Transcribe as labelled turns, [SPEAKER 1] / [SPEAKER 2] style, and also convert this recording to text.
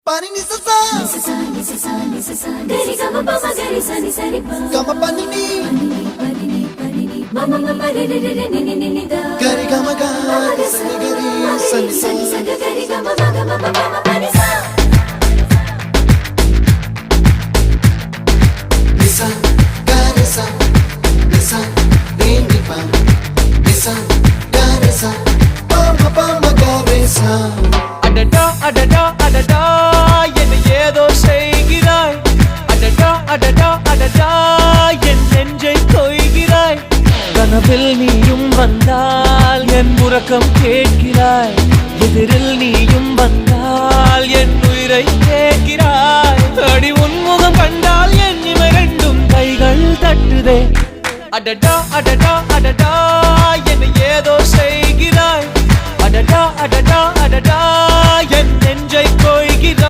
[SPEAKER 1] Pani ni sa sa gari gama pa ma gari sa ni sa ri pa gama pani ni mama mama re re re ni ni ni da gari gama ga sa ni gari sa ni sa gari gama ma gama mama pani sa nisa gari sa nisa re ni pa nisa gari sa pa ma gari sa
[SPEAKER 2] அடடா அடடா அடடா என்ன ஏதோ செய்கிறாய் அடடா அடடா அடடா என் நெஞ்சை கொய்கிறாய் கனவில் நீயும் வந்தால் என் உறக்கம் கேட்கிறாய் எதிரில் நீயும் வந்தால் என் உயிரை கேட்கிறாய் அடி உன்முகம் கண்டால் என் இமை ரெண்டும் கைகள் தட்டுதே அடடா அடடா அடடா என்ன ஏதோ செய்கிறாய் அடடா அடடா அடடா என் நெஞ்சை கொய்கிறாய்